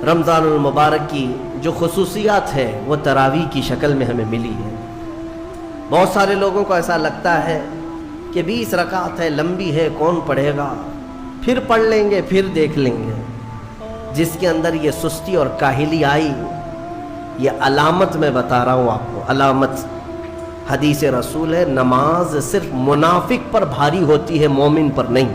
رمضان المبارک کی جو خصوصیات ہے وہ تراویح کی شکل میں ہمیں ملی ہے۔ بہت سارے لوگوں کو ایسا لگتا ہے کہ 20 رکعت ہے، لمبی ہے، کون پڑھے گا، پھر پڑھ لیں گے، پھر دیکھ لیں گے۔ جس کے اندر یہ سستی اور کاہلی آئی، یہ علامت میں بتا رہا ہوں آپ کو، علامت حدیث رسول ہے، نماز صرف منافق پر بھاری ہوتی ہے، مومن پر نہیں۔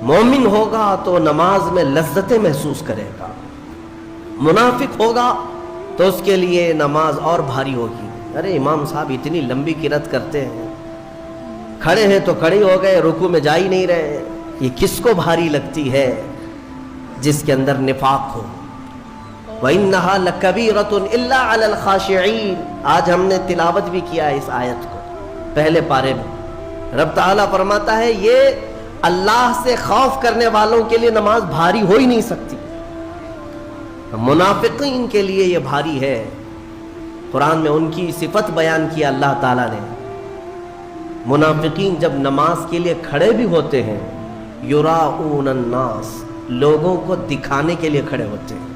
مومن ہوگا تو نماز میں لذتیں محسوس کرے گا، منافق ہوگا تو اس کے لیے نماز اور بھاری ہوگی۔ ارے امام صاحب اتنی لمبی قرات کرتے ہیں، کھڑے ہیں تو کھڑے ہو گئے، رکوع میں جا ہی نہیں رہے، یہ کس کو بھاری لگتی ہے؟ جس کے اندر نفاق ہو۔ وَإِنَّهَا لَكَبِيرَةٌ إِلَّا عَلَى الْخَاشِعِينَ، آج ہم نے تلاوت بھی کیا ہے اس آیت کو پہلے پارے میں۔ رب تعالیٰ فرماتا ہے یہ اللہ سے خوف کرنے والوں کے لیے نماز بھاری ہو ہی نہیں سکتی، منافقین کے لیے یہ بھاری ہے۔ قرآن میں ان کی صفت بیان کیا اللہ تعالیٰ نے۔ منافقین جب نماز کے لیے کھڑے بھی ہوتے ہیں، یراؤن الناس، لوگوں کو دکھانے کے لیے کھڑے ہوتے ہیں،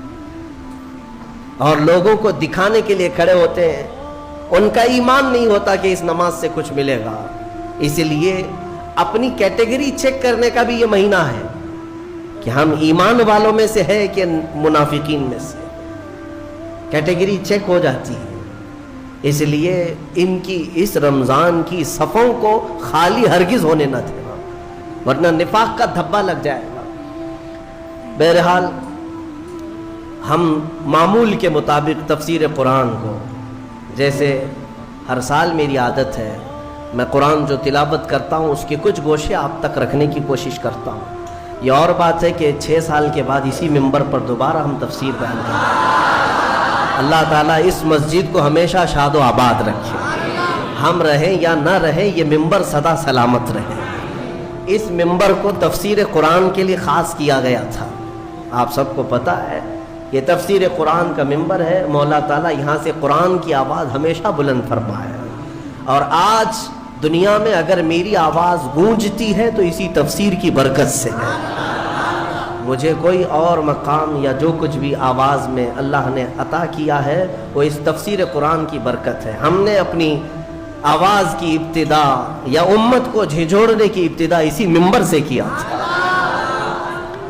اور لوگوں کو دکھانے کے لیے کھڑے ہوتے ہیں، ان کا ایمان نہیں ہوتا کہ اس نماز سے کچھ ملے گا۔ اس لیے اپنی کیٹیگری چیک کرنے کا بھی یہ مہینہ ہے کہ ہم ایمان والوں میں سے ہے کہ منافقین میں سے، کیٹیگری چیک ہو جاتی ہے۔ اس لیے ان کی اس رمضان کی صفوں کو خالی ہرگز ہونے نہ دینا، ورنہ نفاق کا دھبا لگ جائے گا۔ بہرحال ہم معمول کے مطابق تفسیر قرآن کو، جیسے ہر سال میری عادت ہے، میں قرآن جو تلاوت کرتا ہوں اس کے کچھ گوشے آپ تک رکھنے کی کوشش کرتا ہوں۔ یہ اور بات ہے کہ 6 سال کے بعد اسی ممبر پر دوبارہ ہم تفسیر بیان کریں۔ اللہ تعالیٰ اس مسجد کو ہمیشہ شاد و آباد رکھے، ہم رہیں یا نہ رہیں، یہ ممبر سدا سلامت رہے۔ اس ممبر کو تفسیر قرآن کے لیے خاص کیا گیا تھا، آپ سب کو پتہ ہے، یہ تفسیر قرآن کا ممبر ہے۔ مولا تعالیٰ یہاں سے قرآن کی آواز ہمیشہ بلند فرمائے، اور آج دنیا میں اگر میری آواز گونجتی ہے تو اسی تفسیر کی برکت سے ہے۔ مجھے کوئی اور مقام یا جو کچھ بھی آواز میں اللہ نے عطا کیا ہے وہ اس تفسیر قرآن کی برکت ہے۔ ہم نے اپنی آواز کی ابتدا یا امت کو جھنجھوڑنے کی ابتدا اسی ممبر سے کیا تھا۔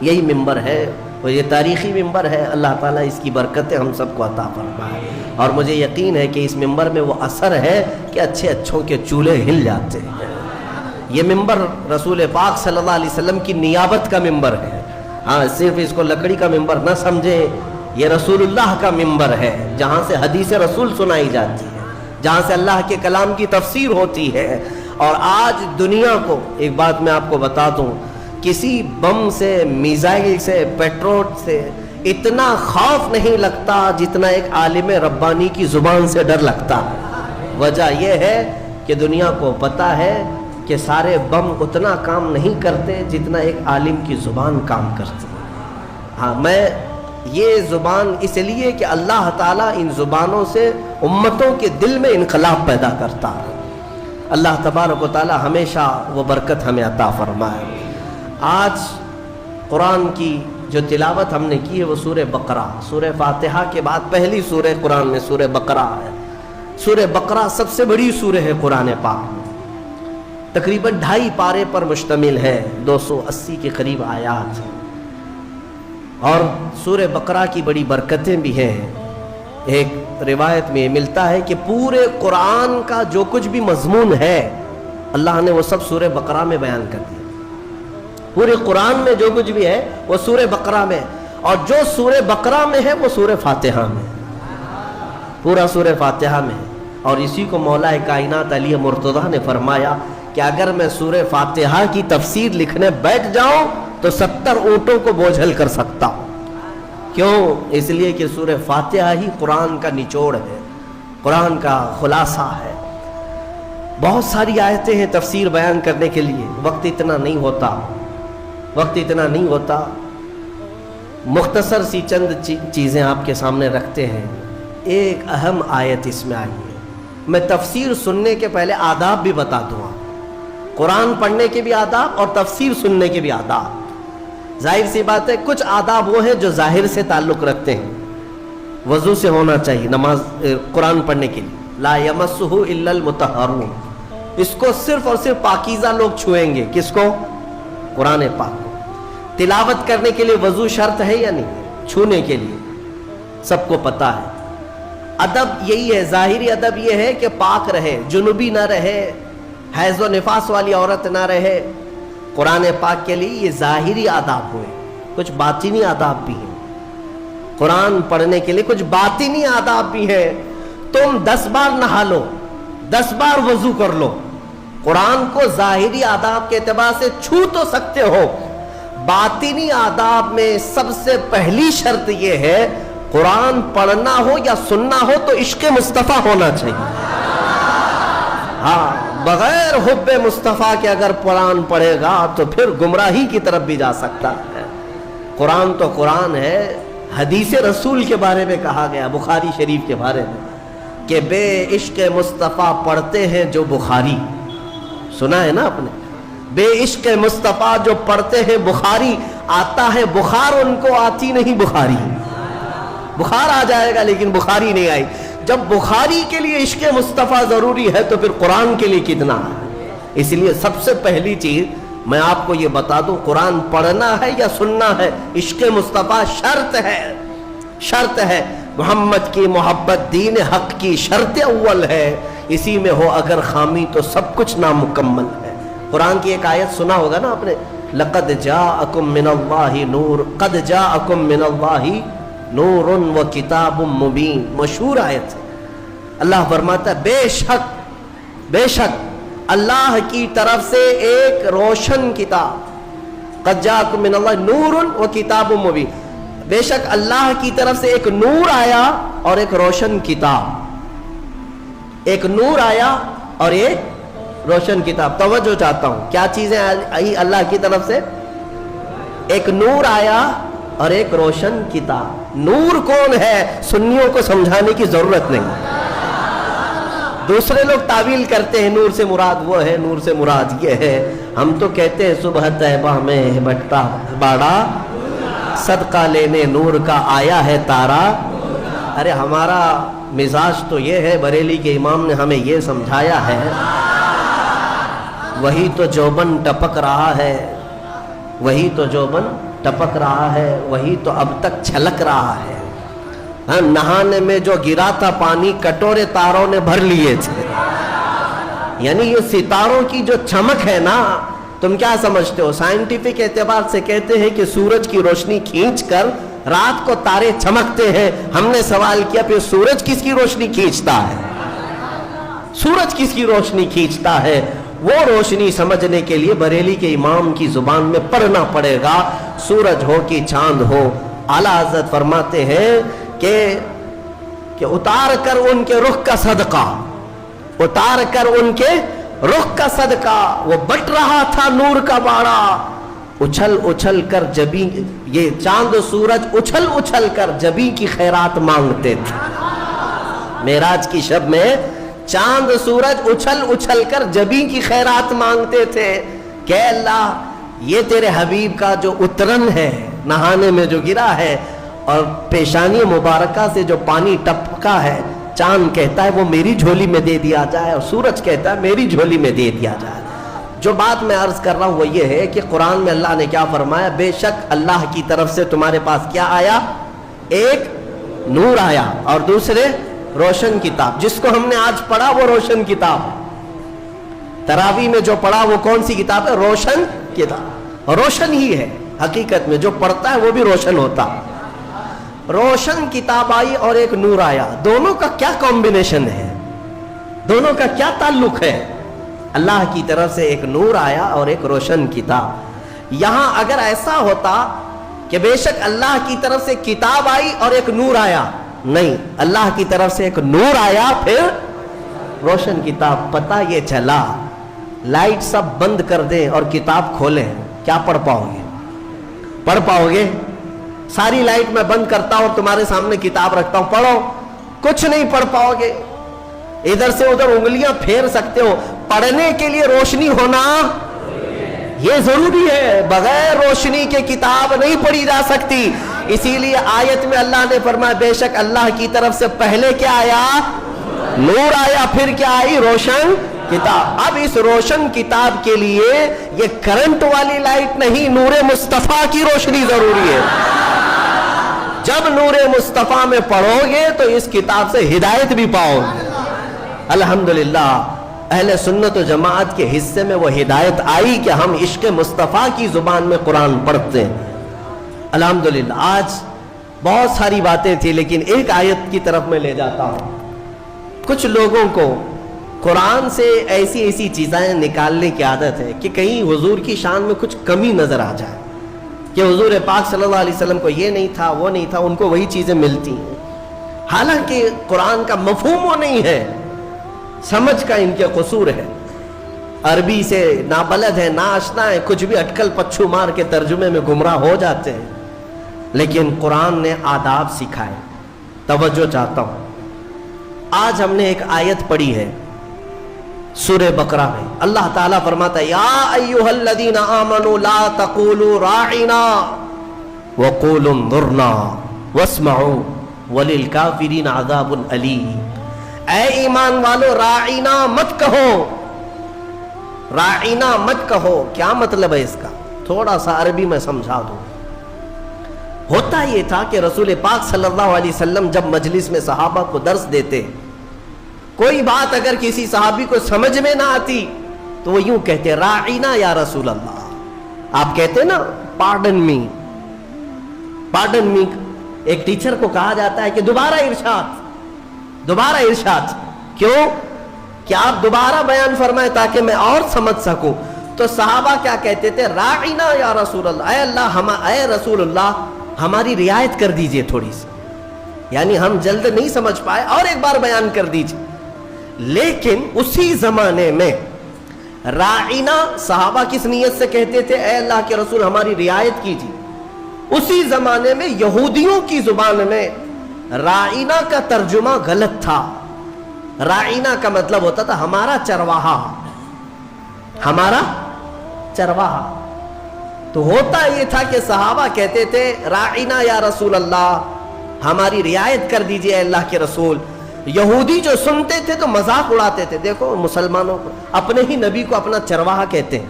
یہی ممبر ہے، وہ یہ تاریخی ممبر ہے، اللہ تعالیٰ اس کی برکتیں ہم سب کو عطا فرمائے۔ اور مجھے یقین ہے کہ اس ممبر میں وہ اثر ہے کہ اچھے اچھوں کے چولہے ہل جاتے ہیں۔ یہ ممبر رسول پاک صلی اللہ علیہ وسلم کی نیابت کا ممبر ہے۔ ہاں، صرف اس کو لکڑی کا ممبر نہ سمجھیں، یہ رسول اللہ کا ممبر ہے، جہاں سے حدیث رسول سنائی جاتی ہے، جہاں سے اللہ کے کلام کی تفسیر ہوتی ہے۔ اور آج دنیا کو ایک بات میں آپ کو بتا دوں، کسی بم سے، میزائل سے، پیٹرول سے اتنا خوف نہیں لگتا جتنا ایک عالم ربانی کی زبان سے ڈر لگتا ہے۔ وجہ یہ ہے کہ دنیا کو پتہ ہے کہ سارے بم اتنا کام نہیں کرتے جتنا ایک عالم کی زبان کام کرتی ہے۔ ہاں، میں یہ زبان اس لیے کہ اللہ تعالیٰ ان زبانوں سے امتوں کے دل میں انقلاب پیدا کرتا ہے۔ اللہ تبارک و تعالیٰ ہمیشہ وہ برکت ہمیں عطا فرمائے۔ آج قرآن کی جو تلاوت ہم نے کی ہے وہ سورہ بقرہ، سورہ فاتحہ کے بعد پہلی سورہ قرآن میں سورہ بقرہ ہے۔ سورہ بقرہ سب سے بڑی سورہ ہے قرآن پاک میں، تقریباً 2.5 پارے پر مشتمل ہے، 280 کے قریب آیات ہیں، اور سورہ بقرہ کی بڑی برکتیں بھی ہیں۔ ایک روایت میں ملتا ہے کہ پورے قرآن کا جو کچھ بھی مضمون ہے اللہ نے وہ سب سورہ بقرہ میں بیان کر دیا۔ پورے قرآن میں جو کچھ بھی ہے وہ سورہ بقرہ میں، اور جو سورہ بقرہ میں ہے وہ سورہ فاتحہ میں، پورا سورہ فاتحہ میں۔ اور اسی کو مولا کائنات علی مرتضیٰ نے فرمایا کہ اگر میں سورہ فاتحہ کی تفسیر لکھنے بیٹھ جاؤں تو 70 اونٹوں کو بوجھل کر سکتا ہوں۔ کیوں؟ اس لیے کہ سورہ فاتحہ ہی قرآن کا نچوڑ ہے، قرآن کا خلاصہ ہے۔ بہت ساری آیتیں ہیں تفسیر بیان کرنے کے لیے، وقت اتنا نہیں ہوتا، مختصر سی چند چیزیں آپ کے سامنے رکھتے ہیں۔ ایک اہم آیت اس میں آئی ہے، میں تفسیر سننے کے پہلے آداب بھی بتا دوں، قرآن پڑھنے کے بھی آداب اور تفسیر سننے کے بھی آداب۔ ظاہر سی بات ہے کچھ آداب وہ ہیں جو ظاہر سے تعلق رکھتے ہیں. وضو سے ہونا چاہیے نماز قرآن پڑھنے کے لیے. لا یمسہ الا المطہرون، اس کو صرف اور صرف پاکیزہ لوگ چھوئیں گے. کس کو؟ قرآن پاک کو. تلاوت کرنے کے لیے وضو شرط ہے یا نہیں؟ چھونے کے لیے سب کو پتا ہے. ادب یہی ہے، ظاہری ادب یہ ہے کہ پاک رہے، جنوبی نہ رہے، حیض و نفاس والی عورت نہ رہے. قرآن پاک کے لیے یہ ظاہری آداب ہوئے. کچھ باطنی آداب بھی ہیں. قرآن پڑھنے کے لیے کچھ باطنی آداب بھی ہیں. تم 10 بار نہا لو، 10 بار وضو کر لو، قرآن کو ظاہری آداب کے اعتبار سے چھو تو سکتے ہو. باطنی آداب میں سب سے پہلی شرط یہ ہے قرآن پڑھنا ہو یا سننا ہو تو عشق مصطفیٰ ہونا چاہیے. ہاں، بغیر حب مصطفیٰ کے اگر قرآن پڑھے گا تو پھر گمراہی کی طرف بھی جا سکتا ہے. قرآن تو قرآن ہے. حدیث رسول کے بارے میں کہا گیا بخاری شریف کے بارے میں کہ بے عشق مصطفیٰ پڑھتے ہیں جو بخاری. سنا ہے نا آپ نے؟ بے عشق مصطفیٰ جو پڑھتے ہیں بخاری. آتا ہے بخار، ان کو آتی نہیں بخاری. بخار آ جائے گا لیکن بخاری نہیں آئی. جب بخاری کے لیے عشق مصطفیٰ ضروری ہے تو پھر قرآن کے لیے کتنا ہے. اس لیے سب سے پہلی چیز میں آپ کو یہ بتا دوں، قرآن پڑھنا ہے یا سننا ہے، عشق مصطفیٰ شرط ہے. شرط ہے. محمد کی محبت دین حق کی شرط اول ہے. اسی میں ہو اگر خامی تو سب کچھ نامکمل ہے. قرآن کی ایک آیت سنا ہوگا نا آپ نے، لقد جاءکم من اللہ نور، قد جاءکم من اللہ نور و کتاب مبین. مشہور آیت ہے. اللہ فرماتا ہے بے شک اللہ کی طرف سے ایک روشن کتاب، قد جاءکم من اللہ نور و کتاب مبین. بے شک اللہ کی طرف سے ایک نور آیا اور ایک روشن کتاب. ایک نور آیا اور ایک روشن کتاب. توجہ چاہتا ہوں، کیا چیزیں آئی اللہ کی طرف سے؟ ایک نور آیا اور ایک روشن کتاب. نور کون ہے سنیوں کو سمجھانے کی ضرورت نہیں. دوسرے لوگ تعویل کرتے ہیں نور سے مراد وہ ہے، نور سے مراد یہ ہے. ہم تو کہتے ہیں صبح طیبہ میں بٹتا باڑا، صدقہ لینے نور کا آیا ہے تارا. ارے ہمارا مزاج تو یہ ہے، بریلی کے امام نے ہمیں یہ سمجھایا ہے، وہی تو جوبن ٹپک رہا ہے، وہی تو جوبن ٹپک رہا ہے، وہی تو اب تک چھلک رہا ہے. نہانے میں جو گرا تھا پانی کٹورے تاروں نے بھر لیے تھے. یعنی یہ ستاروں کی جو چمک ہے نا، تم کیا سمجھتے ہو؟ سائنٹیفک اعتبار سے کہتے ہیں کہ سورج کی روشنی کھینچ کر رات کو تارے چمکتے ہیں. ہم نے سوال کیا پھر سورج کس کی روشنی کھینچتا ہے؟ سورج کس کی روشنی کھینچتا ہے؟ وہ روشنی سمجھنے کے لیے بریلی کے امام کی زبان میں پڑھنا پڑے گا. سورج ہو کہ چاند ہو. اعلیٰ حضرت فرماتے ہیں کہ اتار کر ان کے رخ کا صدقہ، اتار کر ان کے رخ کا صدقہ، وہ بٹ رہا تھا نور کا باڑا. اچھل اچھل کر جبی، یہ چاند و سورج اچھل اچھل کر جبی کی خیرات مانگتے تھے. معراج کی شب میں چاند سورج اچھل اچھل کر جبی کی خیرات مانگتے تھے کہ اللہ یہ تیرے حبیب کا جو اترن ہے نہانے میں جو گرا ہے اور پیشانی مبارکہ سے جو پانی ٹپکا ہے، چاند کہتا ہے وہ میری جھولی میں دے دیا جائے اور سورج کہتا ہے میری جھولی میں دے دیا جائے. جو بات میں عرض کر رہا ہوں وہ یہ ہے کہ قرآن میں اللہ نے کیا فرمایا؟ بے شک اللہ کی طرف سے تمہارے پاس کیا آیا؟ ایک نور آیا اور دوسرے روشن کتاب. جس کو ہم نے آج پڑھا وہ روشن کتاب. تراویح میں جو پڑھا وہ کون سی کتاب ہے؟ روشن کتاب. روشن ہی ہے حقیقت میں، جو پڑھتا ہے وہ بھی روشن ہوتا. روشن کتاب آئی اور ایک نور آیا. دونوں کا کیا کمبینیشن ہے؟ دونوں کا کیا تعلق ہے؟ اللہ کی طرف سے ایک نور آیا اور ایک روشن کتاب. یہاں اگر ایسا ہوتا کہ بے شک اللہ کی طرف سے کتاب آئی اور ایک نور آیا، نہیں، اللہ کی طرف سے ایک نور آیا پھر روشن کتاب. پتہ یہ چلا لائٹ سب بند کر دیں اور کتاب کھولیں، کیا پڑھ پاؤ گے؟ پڑھ پاؤ گے؟ ساری لائٹ میں بند کرتا ہوں، تمہارے سامنے کتاب رکھتا ہوں، پڑھو، کچھ نہیں پڑھ پاؤ گے. ادھر سے ادھر انگلیاں پھیر سکتے ہو. پڑھنے کے لیے روشنی ہونا یہ ضروری ہے، بغیر روشنی کے کتاب نہیں پڑھی جا سکتی. اسی لیے آیت میں اللہ نے فرمایا بے شک اللہ کی طرف سے پہلے کیا آیا؟ نور آیا، پھر کیا آئی؟ روشن کتاب. اب اس روشن کتاب کے لیے یہ کرنٹ والی لائٹ نہیں، نور مصطفیٰ کی روشنی ضروری ہے. جب نور مصطفیٰ میں پڑھو گے تو اس کتاب سے ہدایت بھی پاؤ گے. الحمدللہ اہل سنت و جماعت کے حصے میں وہ ہدایت آئی کہ ہم عشق مصطفیٰ کی زبان میں قرآن پڑھتے ہیں. الحمدللہ آج بہت ساری باتیں تھی لیکن ایک آیت کی طرف میں لے جاتا ہوں. کچھ لوگوں کو قرآن سے ایسی ایسی چیزیں نکالنے کی عادت ہے کہ کہیں حضور کی شان میں کچھ کمی نظر آ جائے کہ حضور پاک صلی اللہ علیہ وسلم کو یہ نہیں تھا، وہ نہیں تھا، ان کو وہی چیزیں ملتی ہیں. حالانکہ قرآن کا مفہوم وہ نہیں ہے، سمجھ کا ان کے قصور ہے. عربی سے نابلد ہے، ناآشنا ہے، کچھ بھی اٹکل پچھو مار کے ترجمے میں گمراہ ہو جاتے ہیں. لیکن قرآن نے آداب سکھائے. توجہ چاہتا ہوں. آج ہم نے ایک آیت پڑھی ہے سورہ بقرہ میں. اللہ تعالیٰ فرماتا ہے یا ایھا الذین آمنوا لا تقولوا راعنا وقولوا انظرنا واسمعوا وللکافرین عذاب الیم. اے ایمان والو راعنا مت کہو، راعنا مت کہو. کیا مطلب ہے اس کا؟ تھوڑا سا عربی میں سمجھا دوں. ہوتا یہ تھا کہ رسول پاک صلی اللہ علیہ وسلم جب مجلس میں صحابہ کو درس دیتے، کوئی بات اگر کسی صحابی کو سمجھ میں نہ آتی تو وہ یوں کہتے راعینا یا رسول اللہ. آپ کہتے نا پارڈن می، پارڈن می. ایک ٹیچر کو کہا جاتا ہے کہ دوبارہ ارشاد، دوبارہ ارشاد. کیوں؟ کہ آپ دوبارہ بیان فرمائیں تاکہ میں اور سمجھ سکوں. تو صحابہ کیا کہتے تھے؟ راعینا یا رسول اللہ، اے اللہ، اے رسول اللہ ہماری رعایت کر دیجئے تھوڑی سی، یعنی ہم جلد نہیں سمجھ پائے اور ایک بار بیان کر دیجئے. لیکن اسی زمانے میں راعینا صحابہ کس نیت سے کہتے تھے؟ اے اللہ کے رسول ہماری رعایت کیجیے. اسی زمانے میں یہودیوں کی زبان میں راعینا کا ترجمہ غلط تھا. راعینا کا مطلب ہوتا تھا ہمارا چرواہا، ہمارا چرواہا. تو ہوتا یہ تھا کہ صحابہ کہتے تھے راعینا یا رسول اللہ ہماری رعایت کر دیجئے اے اللہ کے رسول. یہودی جو سنتے تھے تو مذاق اڑاتے تھے. دیکھو مسلمانوں کو اپنے ہی نبی کو اپنا چرواہا کہتے ہیں،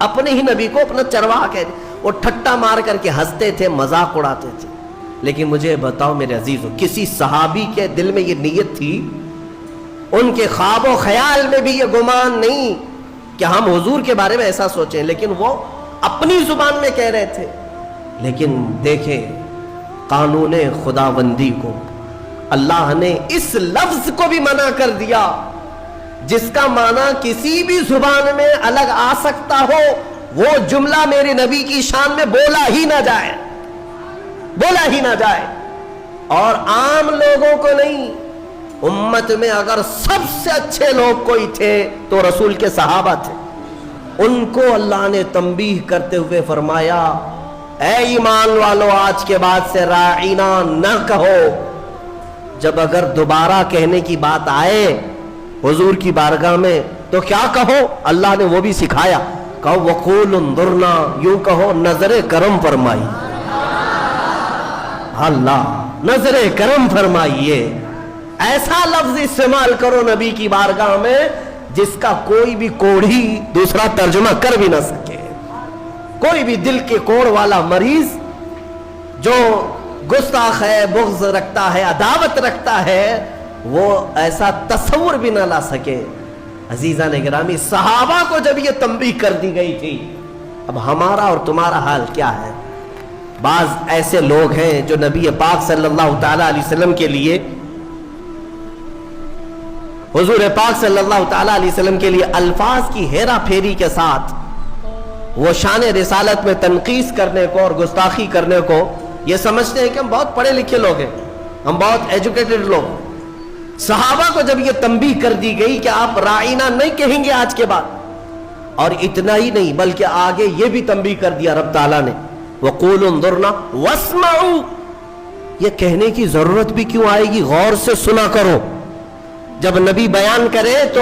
اپنے ہی نبی کو اپنا چرواہا کہتے ہیں. وہ ٹھٹا مار کر کے ہنستے تھے، مذاق اڑاتے تھے. لیکن مجھے بتاؤ میرے عزیزو، کسی صحابی کے دل میں یہ نیت تھی؟ ان کے خواب و خیال میں بھی یہ گمان نہیں کہ ہم حضور کے بارے میں ایسا سوچیں. لیکن وہ اپنی زبان میں کہہ رہے تھے. لیکن دیکھیں قانون خداوندی کو اللہ نے اس لفظ کو بھی منع کر دیا جس کا معنی کسی بھی زبان میں الگ آ سکتا ہو. وہ جملہ میرے نبی کی شان میں بولا ہی نہ جائے، بولا ہی نہ جائے. اور عام لوگوں کو نہیں، امت میں اگر سب سے اچھے لوگ کوئی تھے تو رسول کے صحابہ تھے. ان کو اللہ نے تنبیہ کرتے ہوئے فرمایا اے ایمان والو آج کے بعد سے راعینا نہ کہو. جب اگر دوبارہ کہنے کی بات آئے حضور کی بارگاہ میں تو کیا کہو؟ اللہ نے وہ بھی سکھایا. کہو وقول انظرنا، یوں کہو نظر کرم فرمائی. اللہ نظر کرم فرمائیے. ایسا لفظ استعمال کرو نبی کی بارگاہ میں جس کا کوئی بھی کوڑھی دوسرا ترجمہ کر بھی نہ سکے. کوئی بھی دل کے کوڑ والا مریض جو گستاخ ہے، بغض رکھتا ہے، عداوت رکھتا ہے، وہ ایسا تصور بھی نہ لا سکے. عزیزان گرامی، صحابہ کو جب یہ تنبیہ کر دی گئی تھی، اب ہمارا اور تمہارا حال کیا ہے؟ بعض ایسے لوگ ہیں جو نبی پاک صلی اللہ تعالی علیہ وسلم کے لیے، حضور پاک صلی اللہ تعالی علیہ وسلم کے لیے الفاظ کی ہیرا پھیری کے ساتھ وہ شان رسالت میں تنقیص کرنے کو اور گستاخی کرنے کو یہ سمجھتے ہیں کہ ہم بہت پڑھے لکھے لوگ ہیں، ہم بہت ایجوکیٹڈ لوگ. صحابہ کو جب یہ تنبیہ کر دی گئی کہ آپ راعینا نہیں کہیں گے آج کے بعد، اور اتنا ہی نہیں بلکہ آگے یہ بھی تنبیہ کر دیا رب تعالیٰ نے وَقُولُوا انظُرْنَا وَاسْمَعُوا. یہ کہنے کی ضرورت بھی کیوں آئے گی؟ غور سے سنا کرو. جب نبی بیان کرے تو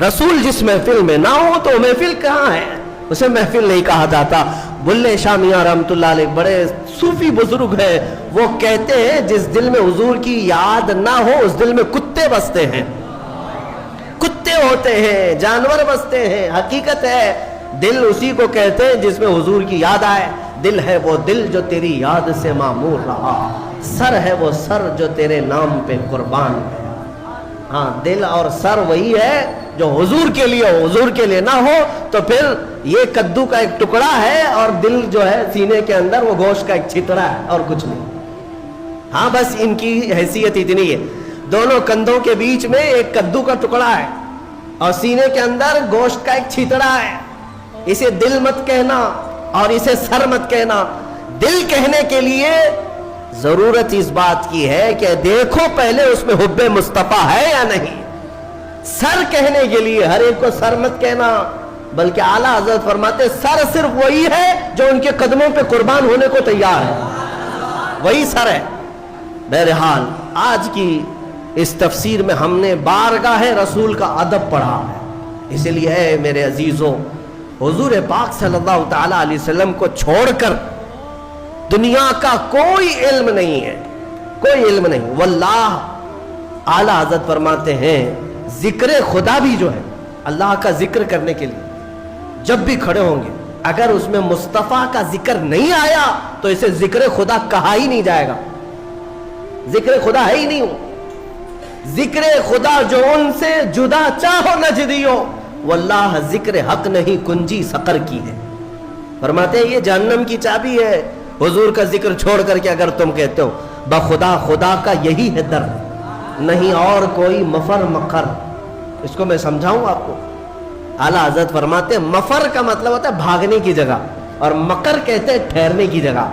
رسول جس محفل میں نہ ہو تو محفل کہاں ہے؟ اسے محفل نہیں کہا جاتا. بلے شاہ میاں رحمت اللہ علیہ بڑے صوفی بزرگ ہیں، وہ کہتے ہیں جس دل میں حضور کی یاد نہ ہو اس دل میں کتے بستے ہیں، کتے ہوتے ہیں، جانور بستے ہیں. حقیقت ہے دل اسی کو کہتے ہیں جس میں حضور کی یاد آئے. دل ہے وہ دل جو تیری یاد سے معمور رہا، سر ہے وہ سر جو تیرے نام پہ قربان ہے. ہاں، دل اور سر وہی ہے جو حضور کے لیے ہو. حضور کے لیے نہ ہو تو پھر یہ کدو کا ایک ٹکڑا ہے اور دل جو ہے سینے کے اندر وہ گوشت کا ایک چھتڑا ہے اور کچھ نہیں. ہاں بس ان کی حیثیت اتنی ہے، دونوں کندھوں کے بیچ میں ایک کدو کا ٹکڑا ہے اور سینے کے اندر گوشت کا ایک چھتڑا ہے. اسے دل مت کہنا اور اسے سر مت کہنا. دل کہنے کے لیے ضرورت اس بات کی ہے کہ دیکھو پہلے اس میں حب مصطفیٰ ہے یا نہیں. سر کہنے کے لیے ہر ایک کو سر مت کہنا، بلکہ اعلیٰ حضرت فرماتے سر صرف وہی ہے جو ان کے قدموں پہ قربان ہونے کو تیار ہے، وہی سر ہے. بہرحال آج کی اس تفسیر میں ہم نے بارگاہ رسول کا ادب پڑھا ہے. اسی لیے اے میرے عزیزوں، حضور پاک صلی اللہ تعالی علیہ وسلم کو چھوڑ کر دنیا کا کوئی علم نہیں ہے، کوئی علم نہیں. واللہ اعلیٰ حضرت فرماتے ہیں ذکر خدا بھی جو ہے اللہ کا ذکر کرنے کے لیے جب بھی کھڑے ہوں گے اگر اس میں مصطفیٰ کا ذکر نہیں آیا تو اسے ذکر خدا کہا ہی نہیں جائے گا. ذکر خدا ہے ہی نہیں ہو. ذکر خدا جو ان سے جدا چاہو نجدیو، واللہ ذکر حق نہیں کنجی سقر کی ہے. فرماتے ہیں یہ جہنم کی چابی ہے. حضور کا ذکر چھوڑ کر کے اگر تم کہتے ہو بخدا خدا کا یہی ہے در، نہیں اور کوئی مفر مقر. اس کو میں سمجھاؤں آپ کو. اعلیٰ حضرت فرماتے ہیں مفر کا مطلب ہوتا ہے بھاگنے کی جگہ اور مقر کہتے ہیں ٹھہرنے کی جگہ.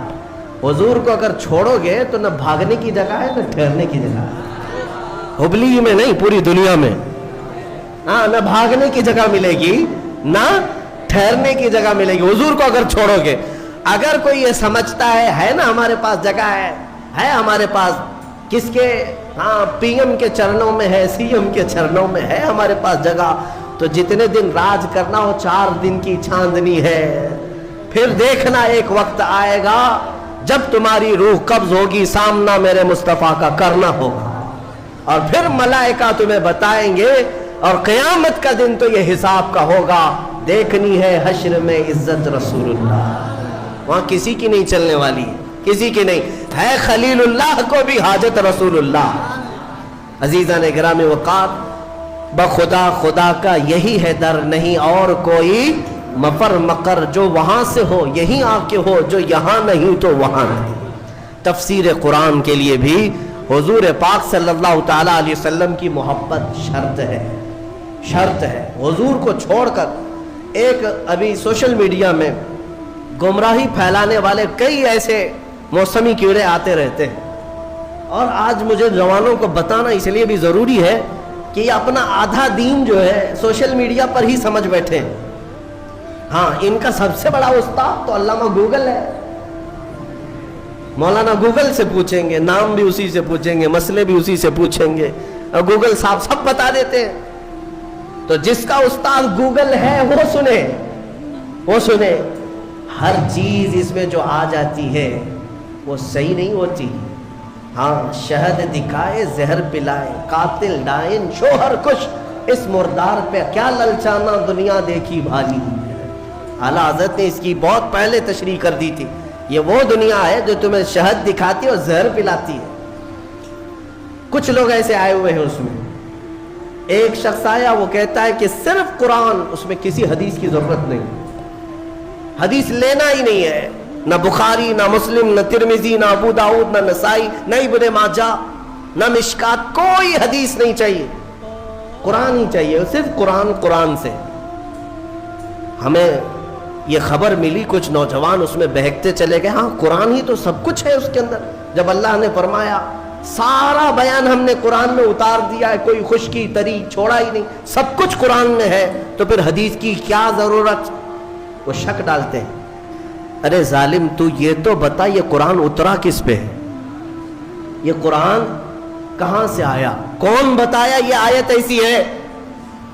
حضور کو اگر چھوڑو گے تو نہ بھاگنے کی جگہ ہے نہ ٹھہرنے کی جگہ ہے. ہبلی میں نہیں، پوری دنیا میں. ہاں، نہ بھاگنے کی جگہ ملے گی نہ ٹھہرنے کی جگہ ملے گی حضور کو اگر چھوڑو گے. اگر کوئی یہ سمجھتا ہے نا ہمارے پاس جگہ ہے ہمارے پاس کس کے، ہاں پی ایم کے چرنوں میں ہے، سی ایم کے چرنوں میں ہے ہمارے پاس جگہ، تو جتنے دن راج کرنا ہو 4 دن کی چاندنی ہے. پھر دیکھنا ایک وقت آئے گا جب تمہاری روح قبض ہوگی، سامنا میرے مصطفیٰ کا کرنا ہوگا اور پھر ملائکہ تمہیں بتائیں گے اور قیامت کا دن تو یہ حساب کا ہوگا. دیکھنی ہے حشر میں عزت رسول اللہ، وہاں کسی کی نہیں چلنے والی، کسی کی نہیں ہے. خلیل اللہ کو بھی حاجت رسول اللہ. عزیزان گرامی وقار، بخدا خدا کا یہی ہے در، نہیں اور کوئی مفر مقر. جو وہاں سے ہو یہیں آ کے ہو، جو یہاں نہیں تو وہاں نہیں. تفسیر قرآن کے لیے بھی حضور پاک صلی اللہ تعالی علیہ وسلم کی محبت شرط ہے، شرط ہے. حضور کو چھوڑ کر ایک ابھی سوشل میڈیا میں گمراہی پھیلانے والے کئی ایسے موسمی کیڑے آتے رہتے ہیں، اور آج مجھے جوانوں کو بتانا اس لیے بھی ضروری ہے کہ یہ اپنا آدھا دین جو ہے سوشل میڈیا پر ہی سمجھ بیٹھے ہیں. ہاں، ان کا سب سے بڑا استاد تو علامہ گوگل ہے. مولانا گوگل سے پوچھیں گے، نام بھی اسی سے پوچھیں گے، مسئلے بھی اسی سے پوچھیں گے اور گوگل صاحب سب بتا دیتے ہیں. تو جس کا استاد گوگل ہے وہ سنے. ہر چیز اس میں جو آ جاتی ہے وہ صحیح نہیں ہوتی. ہاں، شہد دکھائے زہر پلائے، قاتل ڈائن شوہر کش، اس مردار پہ کیا للچانا دنیا دیکھی بھالی. اعلیٰ حضرت نے اس کی بہت پہلے تشریح کر دی تھی. یہ وہ دنیا ہے جو تمہیں شہد دکھاتی اور زہر پلاتی ہے. کچھ لوگ ایسے آئے ہوئے ہیں اس میں. ایک شخص آیا، وہ کہتا ہے کہ صرف قرآن، اس میں کسی حدیث کی ضرورت نہیں، حدیث لینا ہی نہیں ہے، نہ بخاری نہ مسلم نہ ترمذی نہ ابو داؤد نہ نسائی نہ ابن ماجہ نہ مشکات، کوئی حدیث نہیں چاہیے، قرآن ہی چاہیے، صرف قرآن سے. ہمیں یہ خبر ملی، کچھ نوجوان اس میں بہکتے چلے گئے. ہاں، قرآن ہی تو سب کچھ ہے اس کے اندر. جب اللہ نے فرمایا سارا بیان ہم نے قرآن میں اتار دیا ہے، کوئی خشکی تری چھوڑا ہی نہیں، سب کچھ قرآن میں ہے، تو پھر حدیث کی کیا ضرورت. وہ شک ڈالتے ہیں. ارے ظالم، تو یہ تو بتا یہ قرآن اترا کس پہ ہے؟ یہ قرآن کہاں سے آیا؟ کون بتایا یہ آیت ایسی ہے؟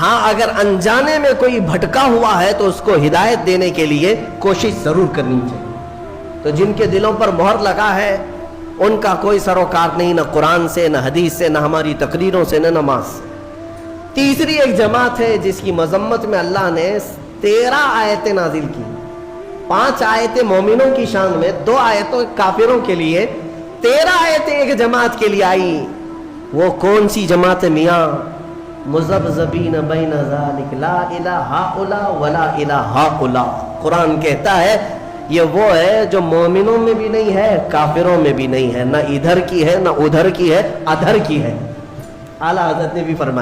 ہاں اگر انجانے میں کوئی بھٹکا ہوا ہے تو اس کو ہدایت دینے کے لیے کوشش ضرور کرنی چاہیے. تو جن کے دلوں پر مہر لگا ہے ان کا کوئی سروکار نہیں، نہ قرآن سے، نہ حدیث سے، نہ ہماری تقریروں سے، نہ نماز سے. تیسری ایک جماعت ہے جس کی مذمت میں اللہ نے 13 آیتیں نازل کی. 5 آیتیں مومنوں کی شان میں، 2 آیتوں کافروں کے لیے، 13 آیتیں ایک جماعت کے لیے آئی. وہ کون سی جماعت ہے میاں؟ مذبذبین بین ذالک لا الہ ہؤلاء ولا الہ ہؤلاء. قرآن کہتا ہے یہ وہ ہے جو مومنوں میں بھی نہیں ہے، کافروں میں بھی نہیں ہے، نہ ادھر کی ہے نہ ادھر کی ہے، ادھر کی ہے. اعلیٰ حضرت نے بھی فرمایا